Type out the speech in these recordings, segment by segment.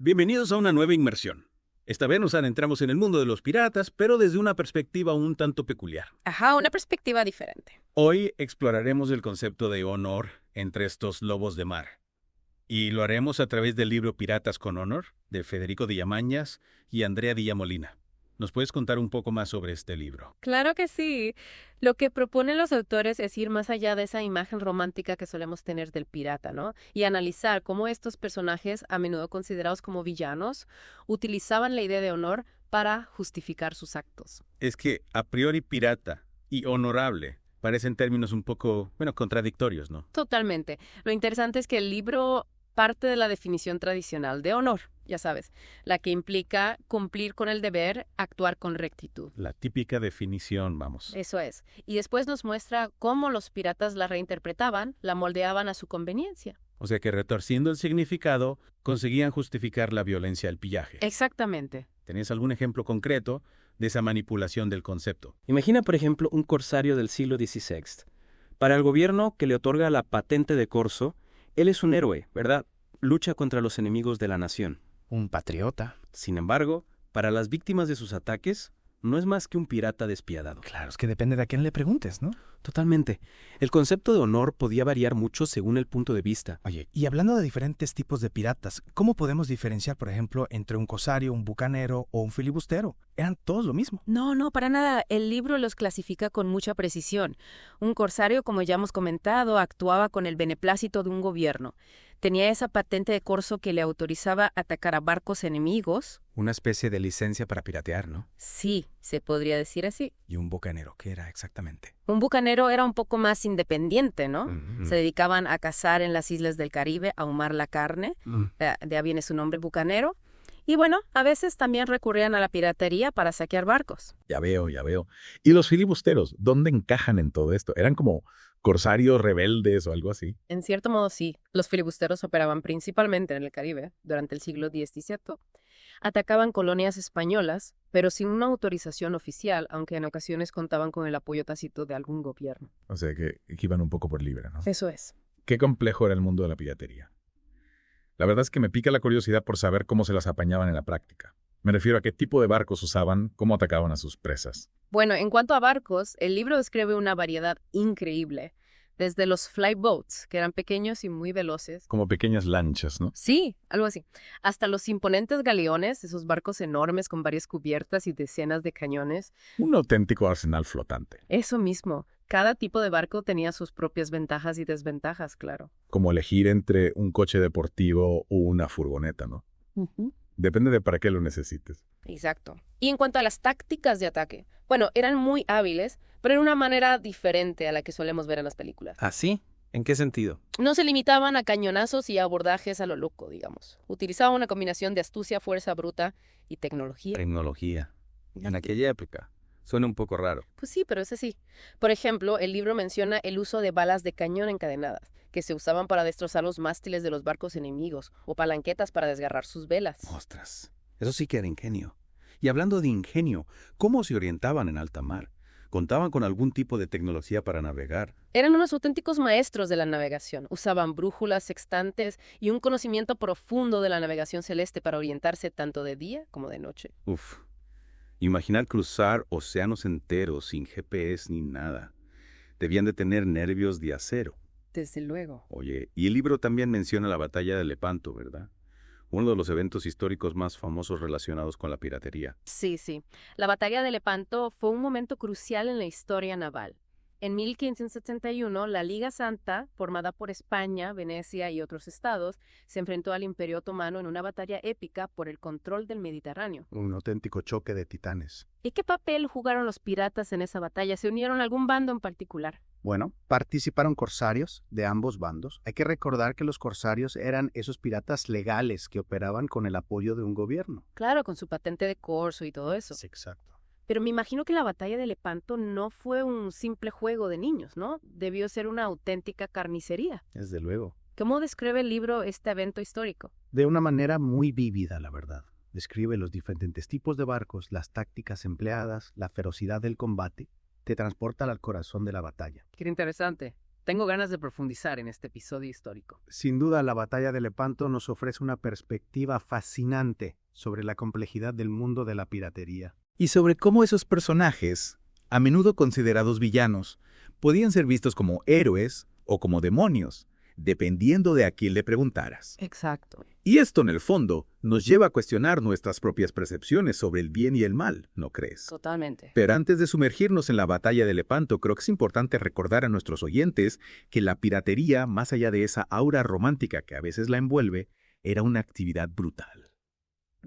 Bienvenidos a una nueva inmersión. Esta vez nos adentramos en el mundo de los piratas, pero desde una perspectiva un tanto peculiar. Ajá, una perspectiva diferente. Hoy exploraremos el concepto de honor entre estos lobos de mar. Y lo haremos a través del libro Piratas con Honor, de Federico Villamañas y Andrea Villamolina. ¿Nos puedes contar un poco más sobre este libro? Claro que sí. Lo que proponen los autores es ir más allá de esa imagen romántica que solemos tener del pirata, ¿no? Y analizar cómo estos personajes, a menudo considerados como villanos, utilizaban la idea de honor para justificar sus actos. Es que a priori pirata y honorable parecen términos un poco, contradictorios, ¿no? Totalmente. Lo interesante es que el libro parte de la definición tradicional de honor, ya sabes, la que implica cumplir con el deber, actuar con rectitud. La típica definición, vamos. Eso es. Y después nos muestra cómo los piratas la reinterpretaban, la moldeaban a su conveniencia. O sea que retorciendo el significado, conseguían justificar la violencia del pillaje. Exactamente. ¿Tenés algún ejemplo concreto de esa manipulación del concepto? Imagina, por ejemplo, un corsario del siglo XVI. Para el gobierno que le otorga la patente de corso, él es un héroe, ¿verdad? Lucha contra los enemigos de la nación. Un patriota. Sin embargo, para las víctimas de sus ataques, no es más que un pirata despiadado. Claro, es que depende de a quién le preguntes, ¿no? Totalmente. El concepto de honor podía variar mucho según el punto de vista. Oye, y hablando de diferentes tipos de piratas, ¿cómo podemos diferenciar, por ejemplo, entre un corsario, un bucanero o un filibustero? Eran todos lo mismo. No, para nada. El libro los clasifica con mucha precisión. Un corsario, como ya hemos comentado, actuaba con el beneplácito de un gobierno. Tenía esa patente de corso que le autorizaba atacar a barcos enemigos. Una especie de licencia para piratear, ¿no? Sí, se podría decir así. ¿Y un bucanero qué era exactamente? Un bucanero era un poco más independiente, ¿no? Mm. Se dedicaban a cazar en las islas del Caribe, a ahumar la carne. De ahí viene su nombre, bucanero. Y bueno, a veces también recurrían a la piratería para saquear barcos. Ya veo. ¿Y los filibusteros, dónde encajan en todo esto? ¿Eran como corsarios rebeldes o algo así? En cierto modo, sí. Los filibusteros operaban principalmente en el Caribe durante el siglo XVII. Atacaban colonias españolas, pero sin una autorización oficial, aunque en ocasiones contaban con el apoyo tácito de algún gobierno. O sea, que iban un poco por libre, ¿no? Eso es. Qué complejo era el mundo de la piratería. La verdad es que me pica la curiosidad por saber cómo se las apañaban en la práctica. Me refiero a qué tipo de barcos usaban, cómo atacaban a sus presas. Bueno, en cuanto a barcos, el libro describe una variedad increíble. Desde los flyboats, que eran pequeños y muy veloces. Como pequeñas lanchas, ¿no? Sí, algo así. Hasta los imponentes galeones, esos barcos enormes con varias cubiertas y decenas de cañones. Un auténtico arsenal flotante. Eso mismo. Cada tipo de barco tenía sus propias ventajas y desventajas, claro. Como elegir entre un coche deportivo o una furgoneta, ¿no? Depende de para qué lo necesites. Exacto. Y en cuanto a las tácticas de ataque, bueno, eran muy hábiles, pero en una manera diferente a la que solemos ver en las películas. ¿Ah, sí? ¿En qué sentido? No se limitaban a cañonazos y abordajes a lo loco, digamos. Utilizaban una combinación de astucia, fuerza bruta y tecnología. Tecnología. En aquella época. Suena un poco raro. Pues sí, pero es así. Por ejemplo, el libro menciona el uso de balas de cañón encadenadas, que se usaban para destrozar los mástiles de los barcos enemigos, o palanquetas para desgarrar sus velas. Ostras, eso sí que era ingenio. Y hablando de ingenio, ¿cómo se orientaban en alta mar? ¿Contaban con algún tipo de tecnología para navegar? Eran unos auténticos maestros de la navegación. Usaban brújulas, sextantes y un conocimiento profundo de la navegación celeste para orientarse tanto de día como de noche. Uf. Imaginar cruzar océanos enteros sin GPS ni nada. Debían de tener nervios de acero. Desde luego. Oye, y el libro también menciona la batalla de Lepanto, ¿verdad? Uno de los eventos históricos más famosos relacionados con la piratería. Sí. La batalla de Lepanto fue un momento crucial en la historia naval. En 1571, la Liga Santa, formada por España, Venecia y otros estados, se enfrentó al Imperio Otomano en una batalla épica por el control del Mediterráneo. Un auténtico choque de titanes. ¿Y qué papel jugaron los piratas en esa batalla? ¿Se unieron a algún bando en particular? Bueno, participaron corsarios de ambos bandos. Hay que recordar que los corsarios eran esos piratas legales que operaban con el apoyo de un gobierno. Claro, con su patente de corso y todo eso. Sí, exacto. Pero me imagino que la batalla de Lepanto no fue un simple juego de niños, ¿no? Debió ser una auténtica carnicería. Desde luego. ¿Cómo describe el libro este evento histórico? De una manera muy vívida, la verdad. Describe los diferentes tipos de barcos, las tácticas empleadas, la ferocidad del combate. Te transporta al corazón de la batalla. Qué interesante. Tengo ganas de profundizar en este episodio histórico. Sin duda, la batalla de Lepanto nos ofrece una perspectiva fascinante sobre la complejidad del mundo de la piratería. Y sobre cómo esos personajes, a menudo considerados villanos, podían ser vistos como héroes o como demonios, dependiendo de a quién le preguntaras. Exacto. Y esto, en el fondo, nos lleva a cuestionar nuestras propias percepciones sobre el bien y el mal, ¿no crees? Totalmente. Pero antes de sumergirnos en la batalla de Lepanto, creo que es importante recordar a nuestros oyentes que la piratería, más allá de esa aura romántica que a veces la envuelve, era una actividad brutal.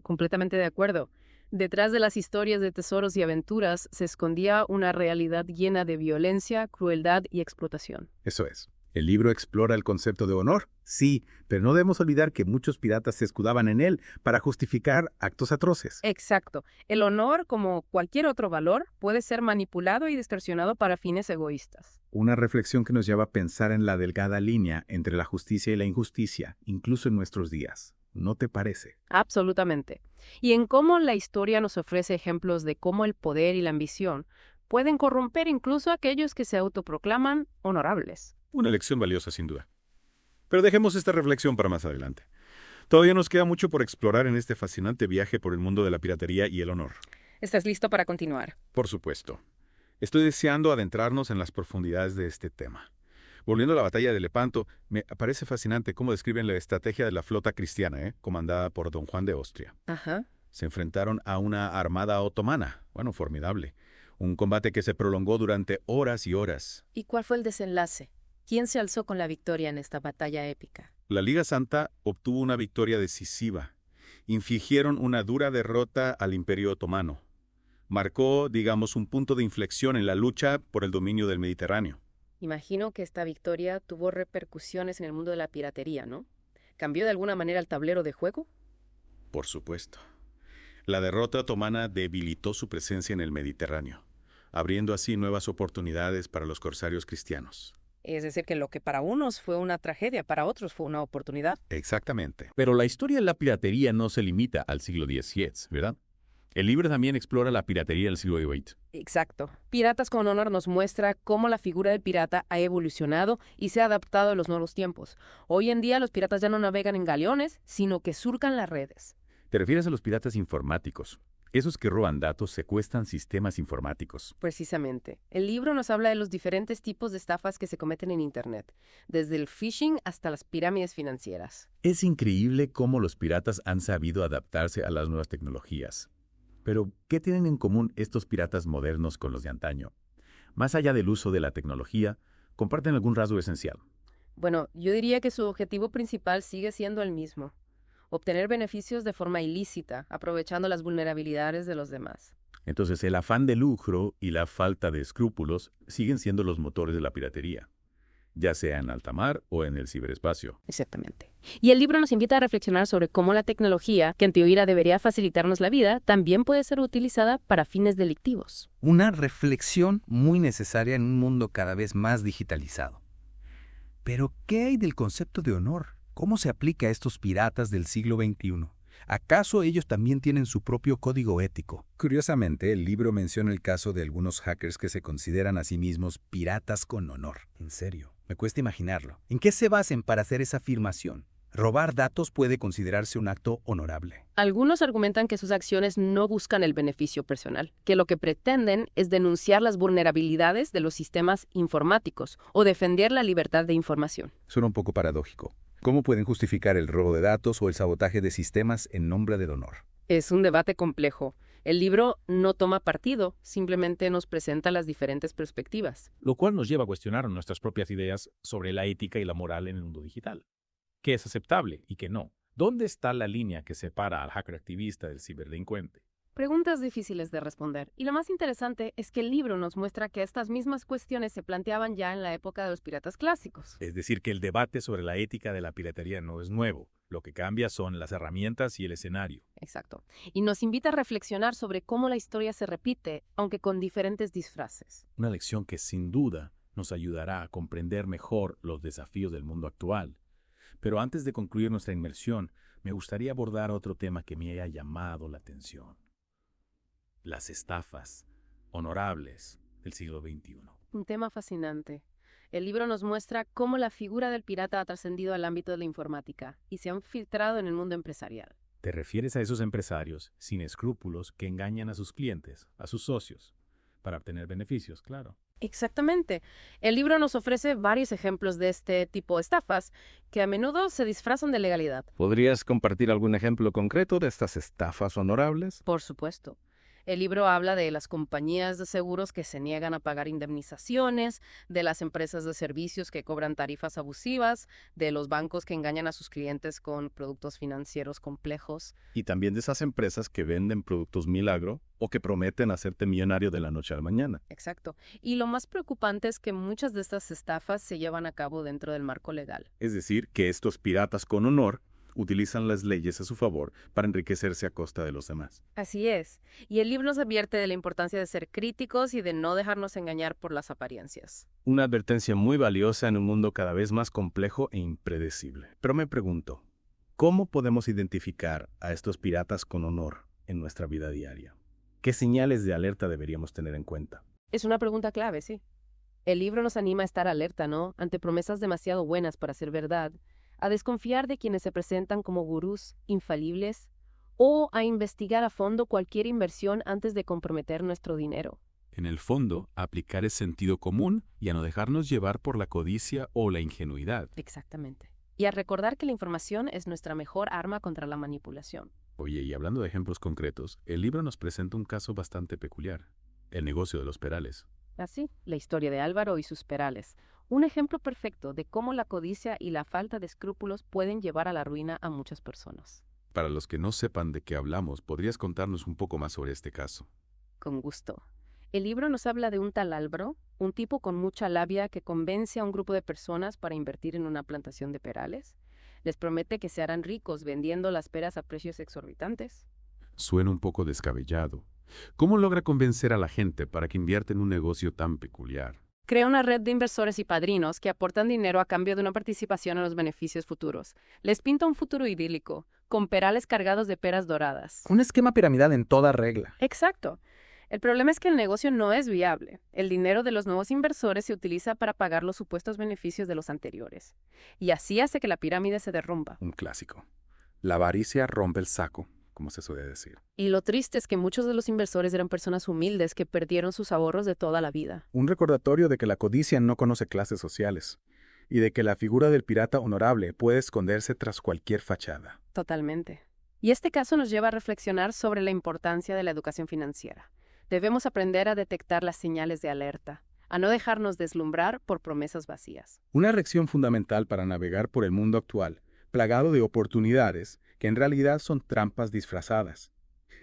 Completamente de acuerdo. Detrás de las historias de tesoros y aventuras se escondía una realidad llena de violencia, crueldad y explotación. Eso es. ¿El libro explora el concepto de honor? Sí, pero no debemos olvidar que muchos piratas se escudaban en él para justificar actos atroces. Exacto. El honor, como cualquier otro valor, puede ser manipulado y distorsionado para fines egoístas. Una reflexión que nos lleva a pensar en la delgada línea entre la justicia y la injusticia, incluso en nuestros días. ¿No te parece? Absolutamente. Y en cómo la historia nos ofrece ejemplos de cómo el poder y la ambición pueden corromper incluso a aquellos que se autoproclaman honorables. Una lección valiosa, sin duda. Pero dejemos esta reflexión para más adelante. Todavía nos queda mucho por explorar en este fascinante viaje por el mundo de la piratería y el honor. ¿Estás listo para continuar? Por supuesto. Estoy deseando adentrarnos en las profundidades de este tema. Volviendo a la batalla de Lepanto, me parece fascinante cómo describen la estrategia de la flota cristiana, comandada por don Juan de Austria. Ajá. Se enfrentaron a una armada otomana, formidable. Un combate que se prolongó durante horas y horas. ¿Y cuál fue el desenlace? ¿Quién se alzó con la victoria en esta batalla épica? La Liga Santa obtuvo una victoria decisiva. Infligieron una dura derrota al Imperio Otomano. Marcó, un punto de inflexión en la lucha por el dominio del Mediterráneo. Imagino que esta victoria tuvo repercusiones en el mundo de la piratería, ¿no? ¿Cambió de alguna manera el tablero de juego? Por supuesto. La derrota otomana debilitó su presencia en el Mediterráneo, abriendo así nuevas oportunidades para los corsarios cristianos. Es decir, que lo que para unos fue una tragedia, para otros fue una oportunidad. Exactamente. Pero la historia de la piratería no se limita al siglo XVII, ¿verdad? El libro también explora la piratería del siglo XVIII. Exacto. Piratas con Honor nos muestra cómo la figura del pirata ha evolucionado y se ha adaptado a los nuevos tiempos. Hoy en día los piratas ya no navegan en galeones, sino que surcan las redes. ¿Te refieres a los piratas informáticos? Esos que roban datos, secuestran sistemas informáticos. Precisamente. El libro nos habla de los diferentes tipos de estafas que se cometen en Internet, desde el phishing hasta las pirámides financieras. Es increíble cómo los piratas han sabido adaptarse a las nuevas tecnologías. Pero, ¿qué tienen en común estos piratas modernos con los de antaño? Más allá del uso de la tecnología, ¿comparten algún rasgo esencial? Bueno, yo diría que su objetivo principal sigue siendo el mismo: obtener beneficios de forma ilícita, aprovechando las vulnerabilidades de los demás. Entonces, el afán de lucro y la falta de escrúpulos siguen siendo los motores de la piratería, ya sea en alta mar o en el ciberespacio. Exactamente. Y el libro nos invita a reflexionar sobre cómo la tecnología, que en teoría debería facilitarnos la vida, también puede ser utilizada para fines delictivos. Una reflexión muy necesaria en un mundo cada vez más digitalizado. Pero, ¿qué hay del concepto de honor? ¿Cómo se aplica a estos piratas del siglo XXI? ¿Acaso ellos también tienen su propio código ético? Curiosamente, el libro menciona el caso de algunos hackers que se consideran a sí mismos piratas con honor. En serio, me cuesta imaginarlo. ¿En qué se basan para hacer esa afirmación? ¿Robar datos puede considerarse un acto honorable? Algunos argumentan que sus acciones no buscan el beneficio personal, que lo que pretenden es denunciar las vulnerabilidades de los sistemas informáticos o defender la libertad de información. Suena un poco paradójico. ¿Cómo pueden justificar el robo de datos o el sabotaje de sistemas en nombre del honor? Es un debate complejo. El libro no toma partido, simplemente nos presenta las diferentes perspectivas. Lo cual nos lleva a cuestionar nuestras propias ideas sobre la ética y la moral en el mundo digital. ¿Qué es aceptable y qué no? ¿Dónde está la línea que separa al hacker activista del ciberdelincuente? Preguntas difíciles de responder. Y lo más interesante es que el libro nos muestra que estas mismas cuestiones se planteaban ya en la época de los piratas clásicos. Es decir, que el debate sobre la ética de la piratería no es nuevo. Lo que cambia son las herramientas y el escenario. Exacto. Y nos invita a reflexionar sobre cómo la historia se repite, aunque con diferentes disfraces. Una lección que sin duda nos ayudará a comprender mejor los desafíos del mundo actual. Pero antes de concluir nuestra inmersión, me gustaría abordar otro tema que me haya llamado la atención. Las estafas honorables del siglo XXI. Un tema fascinante. El libro nos muestra cómo la figura del pirata ha trascendido al ámbito de la informática y se ha infiltrado en el mundo empresarial. Te refieres a esos empresarios sin escrúpulos que engañan a sus clientes, a sus socios, para obtener beneficios, claro. Exactamente. El libro nos ofrece varios ejemplos de este tipo de estafas que a menudo se disfrazan de legalidad. ¿Podrías compartir algún ejemplo concreto de estas estafas honorables? Por supuesto. El libro habla de las compañías de seguros que se niegan a pagar indemnizaciones, de las empresas de servicios que cobran tarifas abusivas, de los bancos que engañan a sus clientes con productos financieros complejos. Y también de esas empresas que venden productos milagro o que prometen hacerte millonario de la noche a la mañana. Exacto. Y lo más preocupante es que muchas de estas estafas se llevan a cabo dentro del marco legal. Es decir, que estos piratas con honor utilizan las leyes a su favor para enriquecerse a costa de los demás. Así es. Y el libro nos advierte de la importancia de ser críticos y de no dejarnos engañar por las apariencias. Una advertencia muy valiosa en un mundo cada vez más complejo e impredecible. Pero me pregunto, ¿cómo podemos identificar a estos piratas con honor en nuestra vida diaria? ¿Qué señales de alerta deberíamos tener en cuenta? Es una pregunta clave, sí. El libro nos anima a estar alerta, ¿no? Ante promesas demasiado buenas para ser verdad, a desconfiar de quienes se presentan como gurús infalibles o a investigar a fondo cualquier inversión antes de comprometer nuestro dinero. En el fondo, aplicar el sentido común y a no dejarnos llevar por la codicia o la ingenuidad. Exactamente. Y a recordar que la información es nuestra mejor arma contra la manipulación. Oye, y hablando de ejemplos concretos, el libro nos presenta un caso bastante peculiar, el negocio de los perales. Así, la historia de Álvaro y sus perales. Un ejemplo perfecto de cómo la codicia y la falta de escrúpulos pueden llevar a la ruina a muchas personas. Para los que no sepan de qué hablamos, ¿podrías contarnos un poco más sobre este caso? Con gusto. El libro nos habla de un tal Álvaro, un tipo con mucha labia que convence a un grupo de personas para invertir en una plantación de perales. Les promete que se harán ricos vendiendo las peras a precios exorbitantes. Suena un poco descabellado. ¿Cómo logra convencer a la gente para que invierta en un negocio tan peculiar? Crea una red de inversores y padrinos que aportan dinero a cambio de una participación en los beneficios futuros. Les pinta un futuro idílico, con perales cargados de peras doradas. Un esquema piramidal en toda regla. Exacto. El problema es que el negocio no es viable. El dinero de los nuevos inversores se utiliza para pagar los supuestos beneficios de los anteriores. Y así hace que la pirámide se derrumba. Un clásico. La avaricia rompe el saco, como se suele decir. Y lo triste es que muchos de los inversores eran personas humildes que perdieron sus ahorros de toda la vida. Un recordatorio de que la codicia no conoce clases sociales y de que la figura del pirata honorable puede esconderse tras cualquier fachada. Totalmente. Y este caso nos lleva a reflexionar sobre la importancia de la educación financiera. Debemos aprender a detectar las señales de alerta, a no dejarnos deslumbrar por promesas vacías. Una lección fundamental para navegar por el mundo actual, plagado de oportunidades que en realidad son trampas disfrazadas.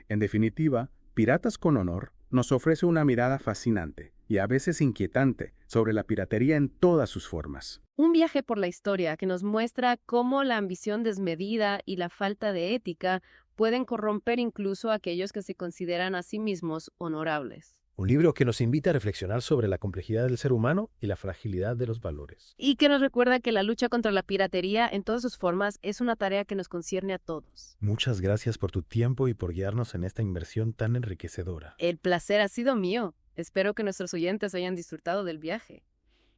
En definitiva, Piratas con Honor nos ofrece una mirada fascinante y a veces inquietante sobre la piratería en todas sus formas. Un viaje por la historia que nos muestra cómo la ambición desmedida y la falta de ética pueden corromper incluso a aquellos que se consideran a sí mismos honorables. Un libro que nos invita a reflexionar sobre la complejidad del ser humano y la fragilidad de los valores. Y que nos recuerda que la lucha contra la piratería en todas sus formas es una tarea que nos concierne a todos. Muchas gracias por tu tiempo y por guiarnos en esta inversión tan enriquecedora. El placer ha sido mío. Espero que nuestros oyentes hayan disfrutado del viaje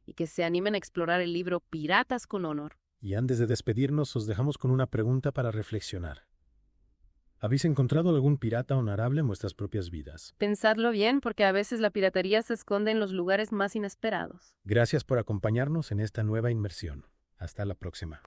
y que se animen a explorar el libro Piratas con Honor. Y antes de despedirnos, os dejamos con una pregunta para reflexionar. ¿Habéis encontrado algún pirata honorable en vuestras propias vidas? Pensadlo bien, porque a veces la piratería se esconde en los lugares más inesperados. Gracias por acompañarnos en esta nueva inmersión. Hasta la próxima.